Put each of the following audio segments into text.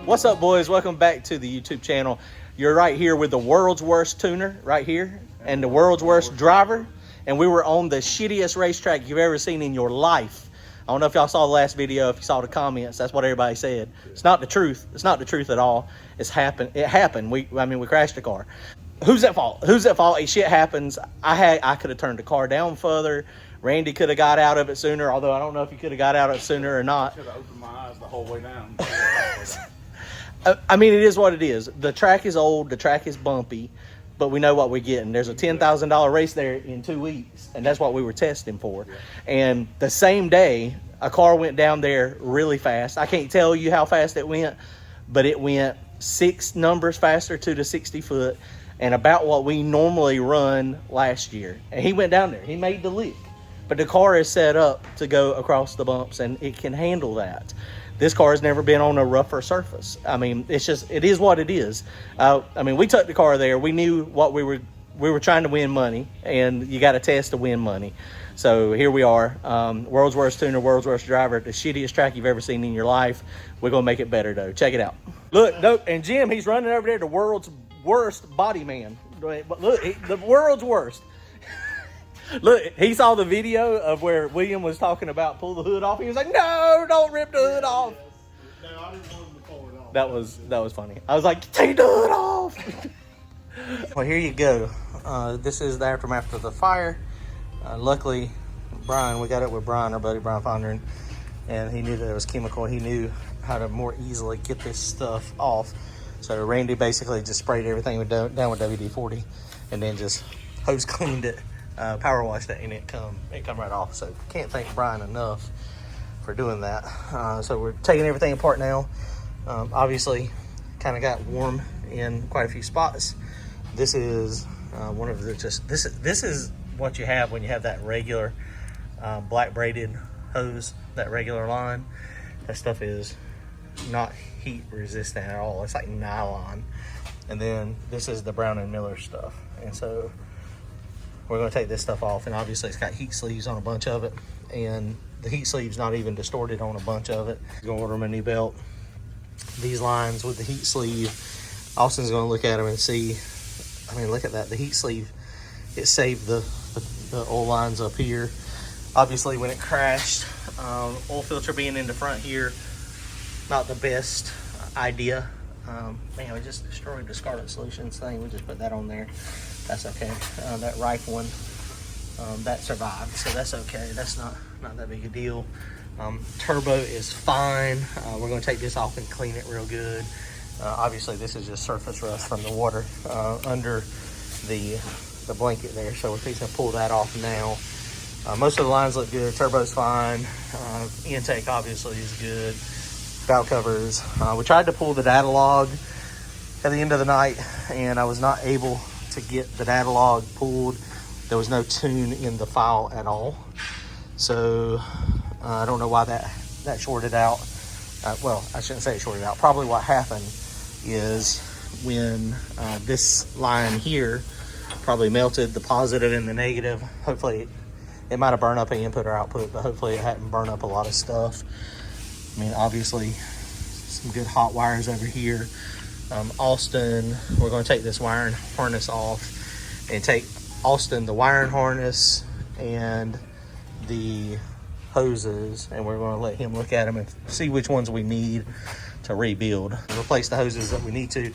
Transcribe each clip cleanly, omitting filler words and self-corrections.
What's up, boys? Welcome back to the YouTube channel. You're right here with the world's worst tuner right here and the world's worst driver. And we were on the shittiest racetrack you've ever seen in your life. I don't know if y'all saw the last video, if you saw the comments, that's what everybody said. It's not the truth. It's not the truth at all. It happened. We crashed the car. Who's at fault? Who's at fault? Hey, shit happens. I could have turned the car down further. Randy could have got out of it sooner, although I don't know if he could have got out of it sooner or not. Should have opened my eyes the whole way down. I mean, it is what it is. The track is old. The track is bumpy. But we know what we're getting. There's a $10,000 race there in 2 weeks, and that's what we were testing for. And the same day, a car went down there really fast. I can't tell you how fast it went, but it went 6 numbers faster to the 60 foot and about what we normally run last year. And he went down there. He made the lick. But the car is set up to go across the bumps, and it can handle that. This car has never been on a rougher surface. I mean, it is what it is. I mean, we took the car there. We knew what we were trying to win money, and you got to test to win money. So here we are, world's worst tuner, world's worst driver, the shittiest track you've ever seen in your life. We're going to make it better, though. Check it out. Look, and Jim, he's running over there, the world's worst body man. Look, the world's worst. Look, he saw the video of where William was talking about pull the hood off. He was like, no, don't rip the hood off. No, I didn't want him to pull it off. That was funny. I was like, take the hood off. Well, here you go. This is the aftermath of the fire. Luckily, we got it with Brian, our buddy Brian Fonder, and he knew that it was chemical. He knew how to more easily get this stuff off. So Randy basically just sprayed everything down with WD-40 and then just hose cleaned it. Power washed it, and it come right off. So can't thank Brian enough for doing that. So we're taking everything apart now. Obviously kind of got warm in quite a few spots. This is one of the this is what you have when you have that regular black braided hose, that regular line. That stuff is not heat resistant at all. It's like nylon. And then this is the Brown and Miller stuff. And so we're going to take this stuff off, and obviously it's got heat sleeves on a bunch of it, and the heat sleeve's not even distorted on a bunch of it. I'm going to order him a new belt. These lines with the heat sleeve, Austin's going to look at them and see. I mean, look at that. The heat sleeve, it saved the oil lines up here. Obviously, when it crashed, oil filter being in the front here, not the best idea. Man, we just destroyed the Scarlet Solutions thing. We just put that on there. That's okay. That Reich one, that survived, so that's okay. That's not that big a deal. Turbo is fine. We're going to take this off and clean it real good. Obviously, this is just surface rust from the water under the blanket there, so we're fixing to pull that off now. Most of the lines look good. Turbo's fine. Intake obviously is good. Valve covers. We tried to pull the data log at the end of the night, and I was not able to get the data log pulled. There was no tune in the file at all, so I don't know why that shorted out. Well, I shouldn't say it shorted out. Probably what happened is when this line here probably melted, the positive and the negative. Hopefully it might have burned up an input or output, but hopefully it hadn't burned up a lot of stuff. I mean, obviously some good hot wires over here. Austin, we're going to take this wiring harness off and take Austin the wiring harness and the hoses, and we're going to let him look at them and see which ones we need to rebuild. Replace the hoses that we need to.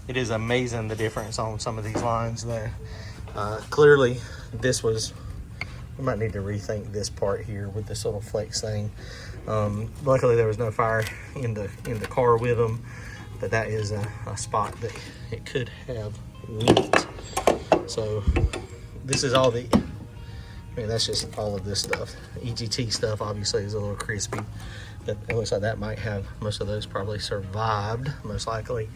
It is amazing the difference on some of these lines there. Clearly this was, we might need to rethink this part here with this little flex thing. Luckily there was no fire in the car with them, but that is a spot that it could have leaked. So this is all that's just all of this stuff. EGT stuff obviously is a little crispy. It looks like that might have, most of those probably survived, most likely.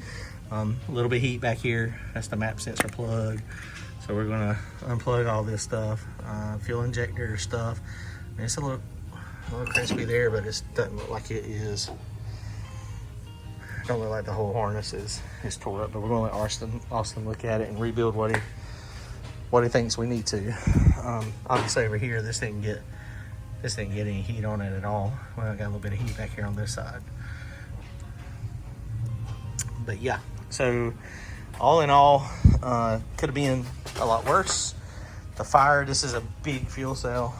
A little bit of heat back here. That's the map sensor plug. So we're gonna unplug all this stuff. Fuel injector stuff. I mean, it's a little crispy there, but it doesn't look like it is. Don't look like the whole harness is tore up, but we're going to let Austin look at it and rebuild what he thinks we need to. Obviously over here, this didn't get any heat on it at all. Well, I got a little bit of heat back here on this side. But yeah, so all in all, could have been a lot worse. The fire, this is a big fuel cell.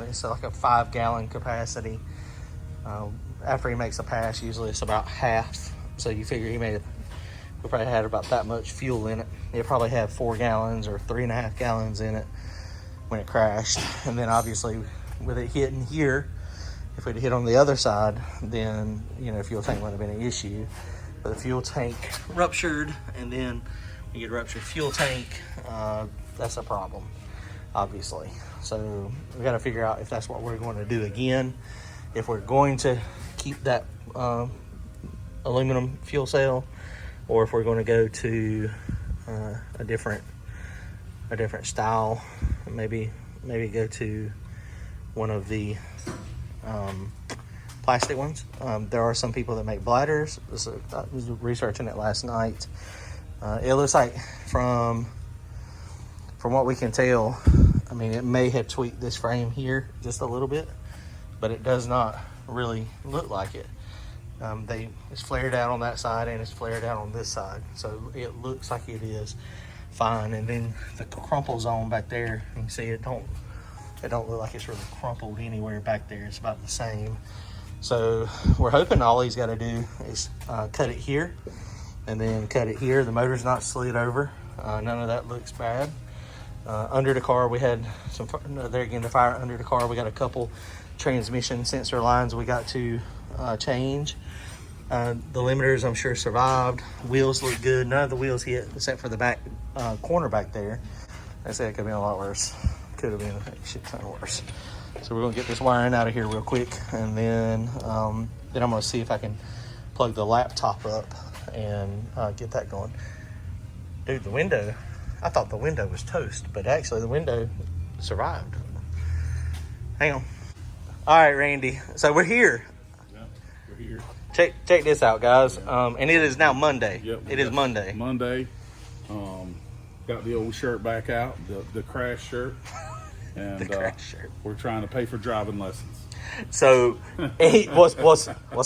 It's like a 5-gallon capacity. After he makes a pass, usually it's about half. So you figure we probably had about that much fuel in it. It probably had 4 gallons or 3.5 gallons in it when it crashed. And then obviously with it hitting here, if it hit on the other side, then, you know, fuel tank wouldn't have been an issue. But the fuel tank ruptured, and then you get a ruptured fuel tank, that's a problem, obviously. So we got to figure out if that's what we're going to do again. If we're going to keep that aluminum fuel cell, or if we're going to go to a different style, maybe go to one of the plastic ones. There are some people that make bladders. I was researching it last night. It looks like from what we can tell, I mean, it may have tweaked this frame here just a little bit, but it does not really look like it. It's flared out on that side and it's flared out on this side, so it looks like it is fine. And then the crumple zone back there, you can see it don't look like it's really crumpled anywhere back there. It's about the same. So we're hoping all he's got to do is cut it here and then cut it here. The motor's not slid over. None of that looks bad. Under the car, we had some, there again, the fire under the car. We got a couple transmission sensor lines we got to change. The limiters, I'm sure, survived. Wheels look good. None of the wheels hit except for the back corner back there. I said it could have been a lot worse. Could have been a shit ton worse. So we're gonna get this wiring out of here real quick, and then I'm gonna see if I can plug the laptop up and get that going. Dude, the window, I thought the window was toast, but actually the window survived. Hang on. All right, Randy. So we're here. Yeah, we're here. Check this out, guys. Yeah. And it is now Monday. Yep, it is Monday. Monday. Got the old shirt back out, the crash shirt. And The crash shirt. We're trying to pay for driving lessons. So what's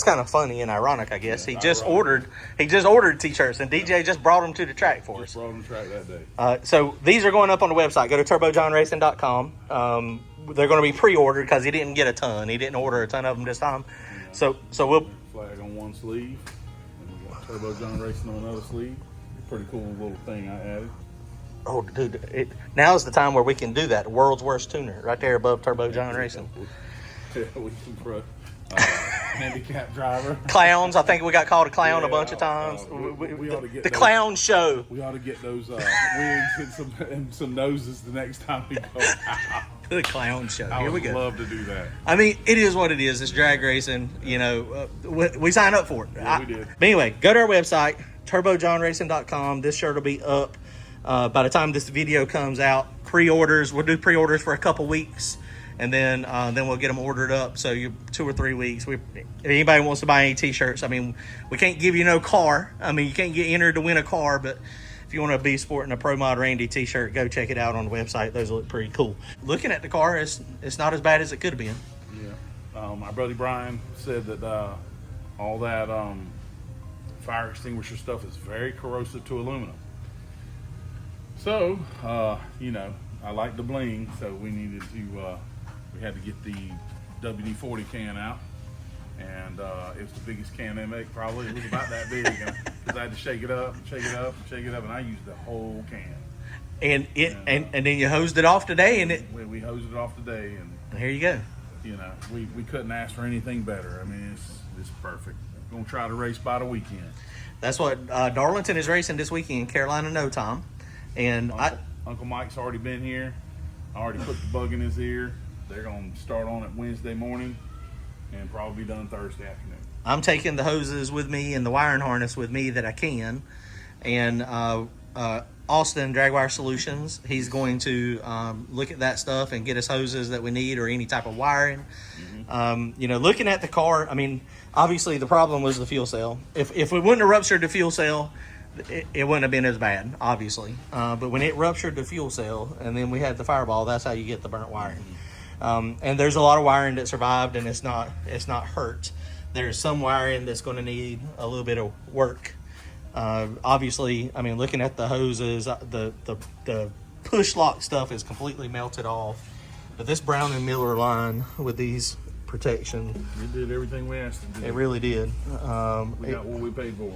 kind of funny and ironic, I guess. He just ordered t-shirts, and DJ just brought them to the track for us. Brought them to the track that day. So these are going up on the website. Go to turbojohnracing.com. They're going to be pre-ordered because he didn't get a ton. He didn't order a ton of them this time. So we'll flag on one sleeve, and we got Turbo John Racing on another sleeve. Pretty cool little thing I added. Oh, dude! Now is the time where we can do that. World's worst tuner, right there above Turbo John Racing. Yeah, we can put handicap driver. Clowns. I think we got called a clown a bunch of times. We ought to get the clown show. We ought to get those wigs and some noses the next time we go out. The clown show. I Here we would go. love to do that. I mean, it is what it is. It's drag racing. You know, we signed up for it. Yeah, we did. But anyway, go to our website, turbojohnracing.com. This shirt will be up by the time this video comes out. Pre-orders. We'll do pre-orders for a couple weeks, and then we'll get them ordered up. So you 2 or 3 weeks. If anybody wants to buy any t-shirts, I mean, we can't give you no car. I mean, you can't get entered to win a car, but if you want to be sporting a ProMod Randy t-shirt, go check it out on the website. Those look pretty cool. Looking at the car, it's not as bad as it could have been. Yeah. My buddy Brian said that all that fire extinguisher stuff is very corrosive to aluminum. So, you know, I like the bling, so we needed to, we had to get the WD-40 can out. And it was the biggest can they make, probably. It was about that big. Because I had to shake it up and shake it up and shake it up, and I used the whole can. And then you hosed it off today, and we hosed it off today, and here you go. You know, we couldn't ask for anything better. I mean, it's perfect. I'm gonna try to race by the weekend. That's what Darlington is racing this weekend, Carolina No Time, and Uncle Mike's already been here. I already put the bug in his ear. They're gonna start on it Wednesday morning and probably be done Thursday afternoon. I'm taking the hoses with me and the wiring harness with me that I can, and Austin Dragwire Solutions, he's going to look at that stuff and get us hoses that we need or any type of wiring. Mm-hmm. You know, looking at the car, I mean, obviously the problem was the fuel cell. If we wouldn't have ruptured the fuel cell, it wouldn't have been as bad, obviously. But when it ruptured the fuel cell and then we had the fireball, that's how you get the burnt wiring. And there's a lot of wiring that survived, and it's not hurt. There's some wiring that's going to need a little bit of work. Obviously, I mean, looking at the hoses, the push lock stuff is completely melted off. But this Brown and Miller line with these protection, it did everything we asked it to do. It really did. We got what we paid for.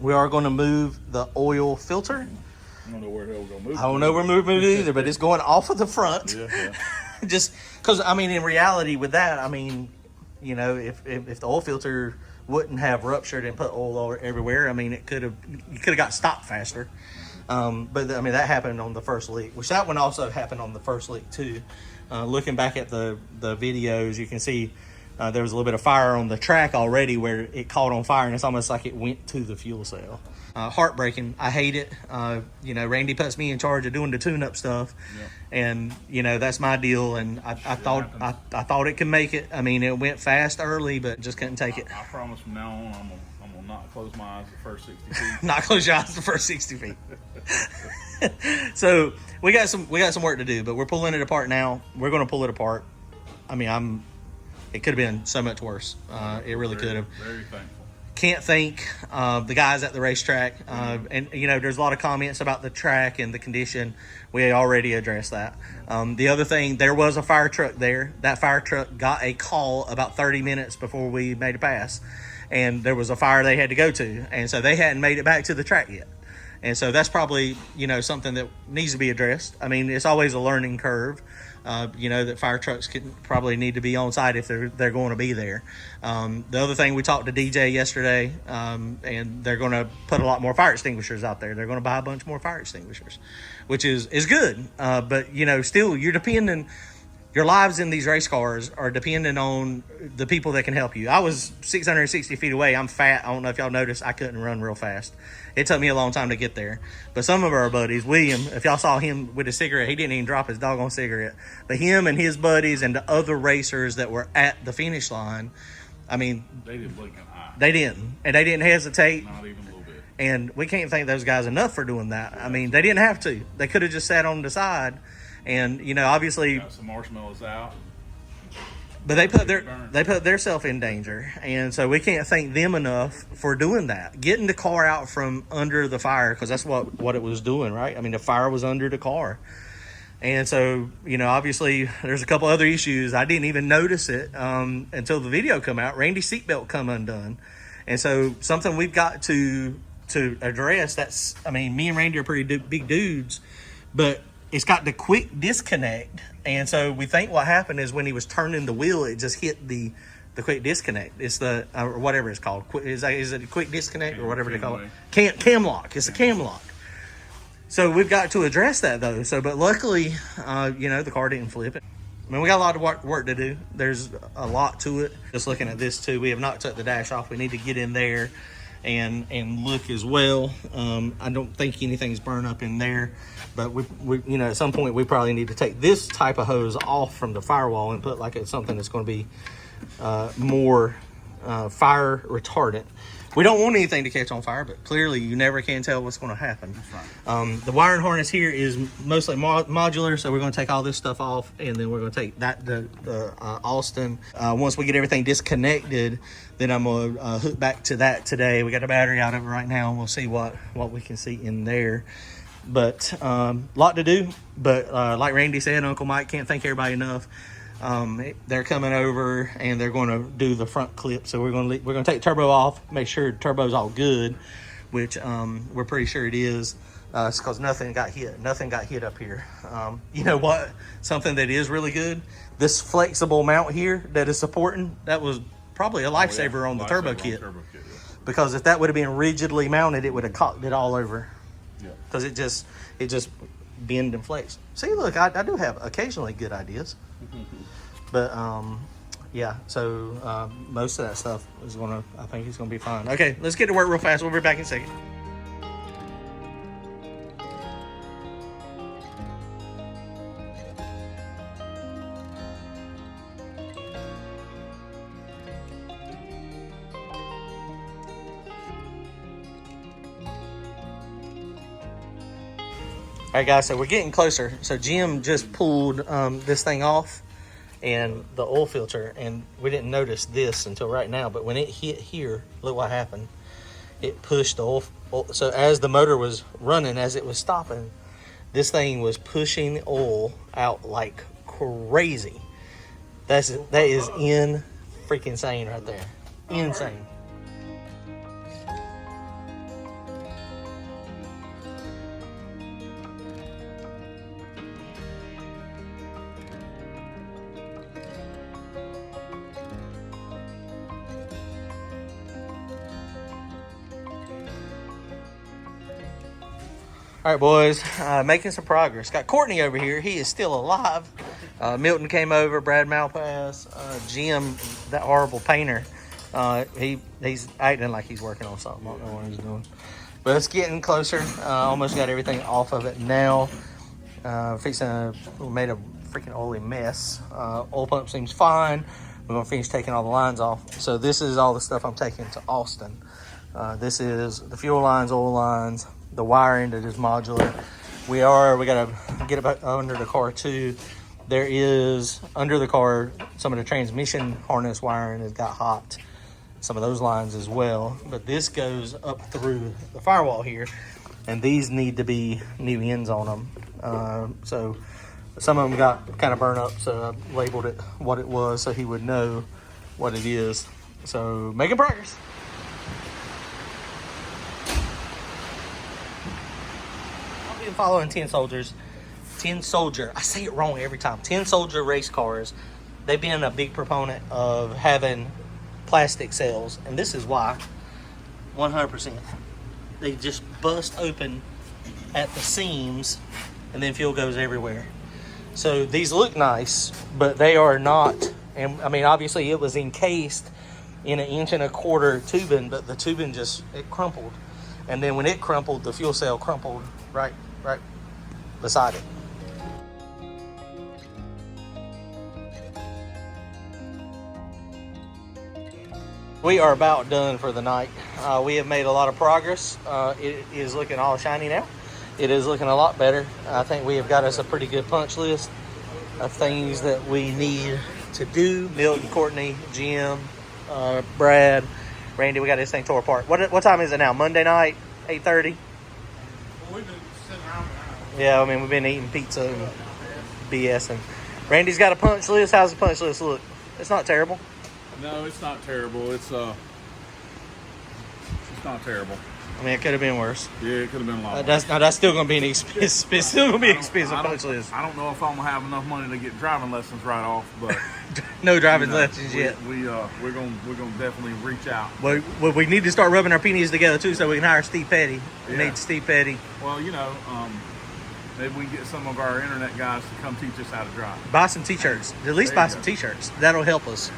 We are going to move the oil filter. I don't know where the hell we're going to move. I don't know where we're moving it either, but it's going off of the front. Yeah. Just because, I mean, in reality with that, I mean, you know, if the oil filter wouldn't have ruptured and put oil all everywhere, I mean, you could have got stopped faster. But I mean, that happened on the first leak, which that one also happened on the first leak too. Looking back at the videos, you can see there was a little bit of fire on the track already where it caught on fire, and it's almost like it went to the fuel cell. Heartbreaking. I hate it. You know, Randy puts me in charge of doing the tune-up stuff, and you know that's my deal. And I thought it could make it. I mean, it went fast early, but just couldn't take it. I promise from now on, I'm gonna not close my eyes the first 60 feet. Not close your eyes the first 60 feet. So we got some work to do, but we're pulling it apart now. We're going to pull it apart. I mean, it could have been so much worse. It really could have. Very thankful. Can't thank the guys at the racetrack. And, you know, there's a lot of comments about the track and the condition. We already addressed that. The other thing, there was a fire truck there. That fire truck got a call about 30 minutes before we made a pass. And there was a fire they had to go to. And so they hadn't made it back to the track yet. And so that's probably, you know, something that needs to be addressed. I mean, it's always a learning curve. You know, that fire trucks probably need to be on site if they're going to be there. The other thing, we talked to DJ yesterday, and they're going to put a lot more fire extinguishers out there. They're going to buy a bunch more fire extinguishers, which is good. But, you know, still, you're depending, your lives in these race cars are dependent on the people that can help you. I was 660 feet away. I'm fat. I don't know if y'all noticed. I couldn't run real fast. It took me a long time to get there. But some of our buddies, William, if y'all saw him with a cigarette, he didn't even drop his doggone cigarette. But him and his buddies and the other racers that were at the finish line, I mean, they didn't blink an eye. They didn't. And they didn't hesitate. Not even a little bit. And we can't thank those guys enough for doing that. Yeah. I mean, they didn't have to. They could have just sat on the side. And, you know, obviously, got some marshmallows out. But they put themselves in danger, and so we can't thank them enough for doing that, getting the car out from under the fire, because that's what it was doing, right? I mean, the fire was under the car, and so, you know, obviously there's a couple other issues. I didn't even notice it until the video come out. Randy's seatbelt come undone, and so something we've got to address. That's, I mean, me and Randy are pretty big dudes, but it's got the quick disconnect. And so we think what happened is when he was turning the wheel, it just hit the quick disconnect. It's the, or whatever it's called. Is it a quick disconnect or whatever they call it? Cam lock. It's a cam lock. So we've got to address that though. So, but luckily, you know, the car didn't flip it. I mean, we got a lot of work to do. There's a lot to it. Just looking at this too, we have not took the dash off. We need to get in there and look as well. I don't think anything's burned up in there, but we you know, at some point we probably need to take this type of hose off from the firewall and put like something that's going to be more fire retardant. We don't want anything to catch on fire, but clearly you never can tell what's going to happen. That's right. The wiring harness here is mostly modular, so we're going to take all this stuff off, and then we're going to take that the Austin. Once we get everything disconnected, then I'm going to hook back to that today. We got the battery out of it right now, and we'll see what we can see in there. But a lot to do. But like Randy said, Uncle Mike can't thank everybody enough. They're coming over and they're going to do the front clip. So we're going to take turbo off, make sure the turbo's all good, which we're pretty sure it is. It's because nothing got hit up here. You know what? Something that is really good. This flexible mount here that is supporting, that was probably a lifesaver on the turbo kit. Because if that would have been rigidly mounted, it would have cocked it all over. Yeah. Because it just bend and flex. See, look, I do have occasionally good ideas. But yeah, so most of that stuff is I think it's gonna be fine. Okay, let's get to work real fast. We'll be back in a second. All right, guys, so we're getting closer. So Jim just pulled this thing off and the oil filter, and we didn't notice this until right now, but when it hit here, look what happened. it pushed the oil. So as the motor was running, as it was stopping, this thing was pushing the oil out like crazy. That is in freaking insane right there. Insane. All right, boys, making some progress. Got Courtney over here. He is still alive. Milton came over, Brad Malpass, Jim, that horrible painter. He's acting like he's working on something. I don't know what he's doing. But it's getting closer. Almost got everything off of it now. We made a freaking oily mess. Oil pump seems fine. We're going to finish taking all the lines off. So this is all the stuff I'm taking to Austin. This is the fuel lines, oil lines, the wiring that is modular. We got to get it back under the car too. There is under the car some of the transmission harness wiring has got hot, some of those lines as well. But this goes up through the firewall here, and these need to be new ends on them. So some of them got kind of burned up, so I labeled it what it was so he would know what it is. So making progress. Following Tin Soldier, I say it wrong every time. Tin Soldier race cars, they've been a big proponent of having plastic cells, and this is why. 100%. They just bust open at the seams, and then fuel goes everywhere. So these look nice, but they are not. And I mean, obviously, it was encased in 1.25 inch tubing, but the tubing it crumpled, and then when it crumpled, the fuel cell crumpled right beside it. We are about done for the night. We have made a lot of progress. It is looking all shiny now. It is looking a lot better. I think we have got us a pretty good punch list of things that we need to do. Milton, Courtney, Jim, Brad, Randy, we got this thing tore apart. What time is it now? Monday night, 8:30? Well, we've been sitting around. Yeah, I mean, we've been eating pizza and BS. And Randy's got a punch list. How's the punch list look? It's not terrible. No, it's not terrible. It's not terrible. I mean, it could have been worse. Yeah, it could have been a lot worse. That's still going to be an expensive. It's still going to be an expensive punch list. I don't know if I'm gonna have enough money to get driving lessons right off, but no driving lessons yet. We're gonna definitely reach out. Well, we need to start rubbing our pennies together too, so we can hire Steve Petty. We Yeah. need Steve Petty. Well, maybe we can get some of our internet guys to come teach us how to drive. Buy some t-shirts. At least There buy you some go. t-shirts. That'll help us.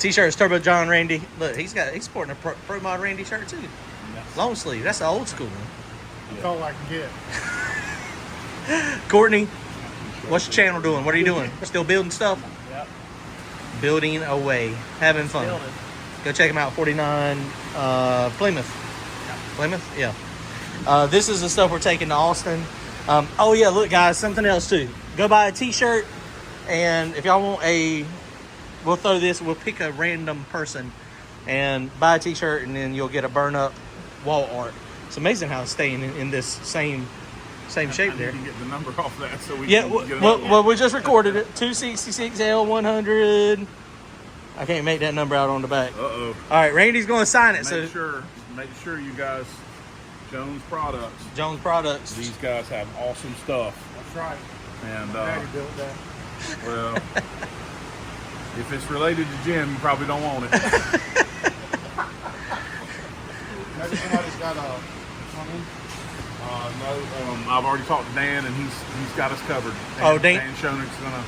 T-shirts, Turbo John Randy. Look, he's sporting a ProMod Randy shirt too. Long sleeve. That's the old school one. That's all I can get. Courtney, what's your channel doing? What are you doing? Still building stuff? Yep. Building away. Having fun. Building. Go check them out. 49 Plymouth. Plymouth? Yeah. This is the stuff we're taking to Austin. Oh, yeah, look, guys, something else, too. Go buy a T-shirt, and if y'all want we'll pick a random person and buy a T-shirt, and then you'll get a burn-up wall art. It's amazing how it's staying in this same shape there. You can get the number off that so we Yeah, can get it well, we just recorded it. 266L100. I can't make that number out on the back. Uh-oh. All right, Randy's going to sign it. Make sure you guys, Jones Products. Jones Products. These guys have awesome stuff. That's right. And, Daddy built that. well, if it's related to Jim, you probably don't want it. Maybe somebody's got one in. No, I've already talked to Dan, and he's got us covered. Dan? Dan Schoenig's gonna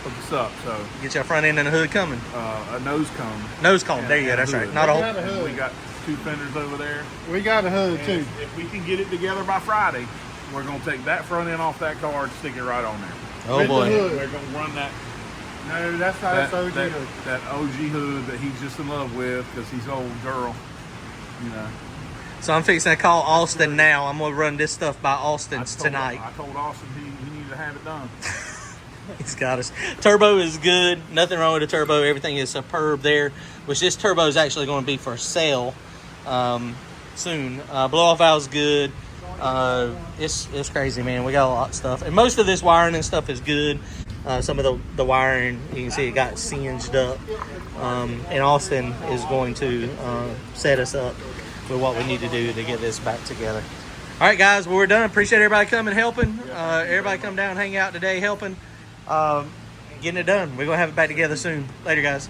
hook us up. So Get your front end and a hood coming. a nose cone. Nose cone. and- There you go. and a That's right. hood. Not a We whole. got a hood. We got 2 fenders over there. We got a hood And too. if we can get it together by Friday, we're gonna take that front end off that car and stick it right on there. Oh With the boy. hood. We're gonna run that No, that's not that, OG that, hood. that OG hood that he's just in love with because he's an old girl. You know. So I'm fixing to call Austin now. I'm gonna run this stuff by Austin's I tonight. told Austin he needed to have it done. He's got us. Turbo is good. Nothing wrong with the turbo. Everything is superb there. Which this turbo is actually going to be for sale. soon. Blow off valve's good. It's crazy, man. We got a lot of stuff, and most of this wiring and stuff is good. Some of the wiring, you can see it got singed up. And Austin is going to set us up with what we need to do to get this back together. All right, guys, well, we're done. Appreciate everybody coming helping. Everybody come down, hang out today helping. Getting it done. We're going to have it back together soon. Later, guys.